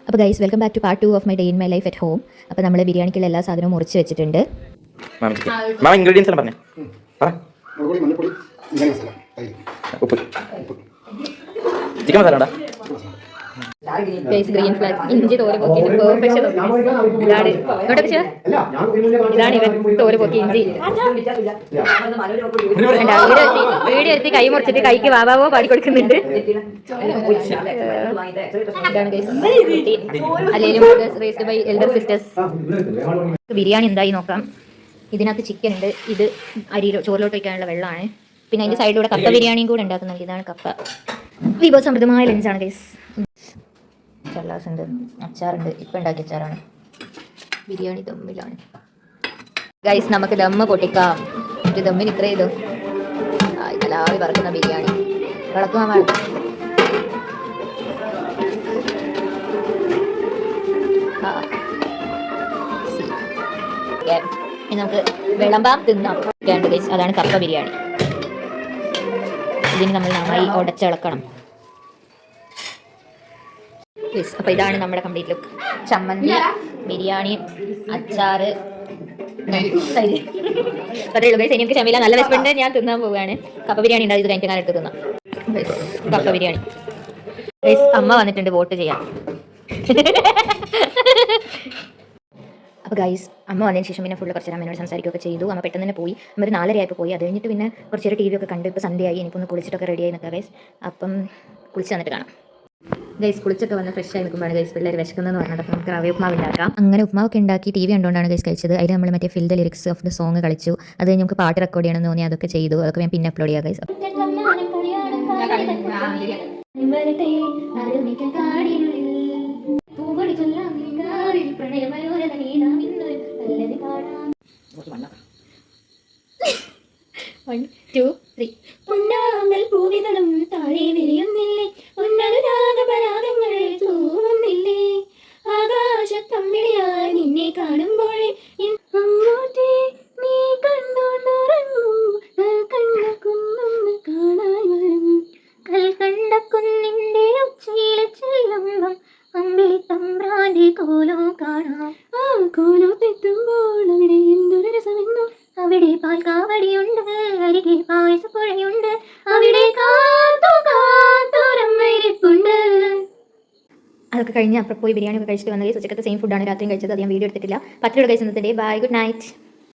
അപ്പോൾ guys welcome back to part 2 of my day in my life at home. അപ്പോൾ നമ്മൾ ബിരിയാണിക്കുള്ള എല്ലാ സാധനവും മുറിച്ച് വെച്ചിട്ടുണ്ട്. ഇൻഗ്രീഡിയൻസ് എല്ലാം പറഞ്ഞേ. Chicken masala guys green flag ഇഞ്ചി തോല് പൊക്കിയിട്ട് പെർഫെക്ഷൻ ഇതാണ് ഇവൻ തോല് പൊക്കി ഇഞ്ചി വീഡിയോ എടുത്ത് കൈ മുറിച്ചിട്ട് കൈക്ക് വാവാവോ പാടി കൊടുക്കുന്നുണ്ട്. ഇതാണ് ഗൈസ് അല്ലെങ്കിലും raised by elder sisters. Biryani എന്തായി നോക്കാം. ഇതിനകത്ത് ചിക്കൻ ഉണ്ട്, ഇത് അരി ചോറിലോട്ട് വയ്ക്കാനുള്ള വെള്ളമാണ്, പിന്നെ അതിൻ്റെ സൈഡിലൂടെ കപ്പ ബിരിയാണിയും കൂടെ ഉണ്ടാക്കുന്നുണ്ട്. ഇതാണ് കപ്പ. വിഭവസമൃദ്ധമായ ലഞ്ചാണ് ഗൈസ്. ചല്ലാസ് ഉണ്ട്, അച്ചാറുണ്ട്, ഇപ്പം ഉണ്ടാക്കിയ അച്ചാറാണ്. ബിരിയാണി ദമ്മിലാണ് ഗൈസ്. നമുക്ക് ദമ്മ് പൊട്ടിക്കാം. ഒരു ദമ്മിന് ഇത്ര ചെയ്തു കലാവി പറക്കുന്ന ബിരിയാണി വിളക്കുമാ. നമുക്ക് വിളമ്പാം തിന്നാം ഗൈസ്. അതാണ് കപ്പ ബിരിയാണി. ഇതിന് നമ്മൾ നന്നായി ഉടച്ചിളക്കണം. അപ്പോൾ ഇതാണ് നമ്മുടെ കംപ്ലീറ്റ് ലുക്ക്. ചമ്മന്തി, ബിരിയാണി, അച്ചാറ്, അതേ ഉള്ളൂ ഗൈസ്. എനിക്ക് ക്ഷമയില്ല, നല്ല വിശപ്പുണ്ട്, ഞാൻ തിന്നാൻ പോവുകയാണ്. കപ്പ ബിരിയാണി ഉണ്ടാവും, ഇത് കഴിഞ്ഞിട്ട് കാലത്ത് തിന്നാം കപ്പ ബിരിയാണി. ഗൈസ് അമ്മ വന്നിട്ടുണ്ട് വോട്ട് ചെയ്യാൻ. അപ്പോൾ ഗൈസ് അമ്മ വന്നതിന് ശേഷം പിന്നെ ഫുള്ള് കുറച്ച് അമ്മയോട് സംസാരിക്കുകയൊക്കെ ചെയ്തു. അമ്മ പെട്ടെന്ന് തന്നെ പോയി. അമ്മ ഒരു 4:30 പോയി. അത് കഴിഞ്ഞിട്ട് പിന്നെ കുറച്ച് നേരം TV ഒക്കെ കണ്ട് ഇപ്പോൾ സന്ധ്യയായി. എനിക്കൊന്ന് കുളിച്ചിട്ടൊക്കെ റെഡിയായി നിൽക്കാം ഗൈസ്. അപ്പം കുളിച്ച് വന്നിട്ട് കാണാം ഗൈസ്. കുളിച്ചൊക്കെ വന്ന് ഫ്രഷ് ആയി നിൽക്കുമ്പോഴാണ് ഗൈസ് പിള്ളേർ വിശക്കുന്നതെന്ന് പറഞ്ഞത്. അപ്പോൾ നമുക്ക് റവ ഉപ്മാവ് ഉണ്ടാക്കാം. അങ്ങനെ ഉപ്മാവൊക്കെ ഉണ്ടാക്കി TV കണ്ടുകൊണ്ടാണ് ഗൈസ് കഴിച്ചത്. അതിൽ നമ്മൾ മറ്റേ fill the lyrics of the song കളിച്ചു. അത് കഴിഞ്ഞ് നമുക്ക് പാട്ട് റെക്കോർഡ് ചെയ്യണമെന്ന് തോന്നി, അതൊക്കെ ചെയ്തു. അതൊക്കെ ഞാൻ പിന്നെ അപ്ലോഡ് ചെയ്യാം ഗൈസ്. പൊന്നാമ്പൽ പൂവിതളും താഴെ വിരിയുന്നില്ലേ, പൊന്നനുരാഗപരാഗങ്ങൾ തൂവുന്നില്ലേ, ആകാശത്തമ്മിളിയായി നിന്നെ കാണുമ്പോഴേ അങ്ങോട്ടേ നീ കണ്ടോണ്ടുറങ്ങും, കണ്ട കുന്നൊന്ന് കാണാൻ വരും, കണ്ട കുന്നിന്റെ ഉച്ചയിലെ ചെല്ലുമ്പം അമ്പിളി തമ്പ്രാന്റെ കോലോ കാണാം. ആ കോലോ തെത്തുമ്പോൾ അവിടെ എന്തൊരു രസമെന്നോ, അവിടെ പാൽക്കാവടിയുണ്ട്, അരികെ പായസപ്പുഴയുണ്ട്, അവിടെ കാത്തോരമ്മയിരിപ്പുണ്ട്. അതൊക്കെ കഴിഞ്ഞ് അപ്പുറം പോയി ബിരിയാണി ഒക്കെ കഴിച്ചിട്ട് വന്ന ഗൈസ്. ഉച്ചക്കത്തെ സെയിം ഫുഡാണ് രാത്രിയും കഴിച്ചത്. അത് ഞാൻ വീഡിയോ എടുത്തിട്ടില്ല. 10 കഴിച്ച് നിർത്തിട്ടേ. By, good night.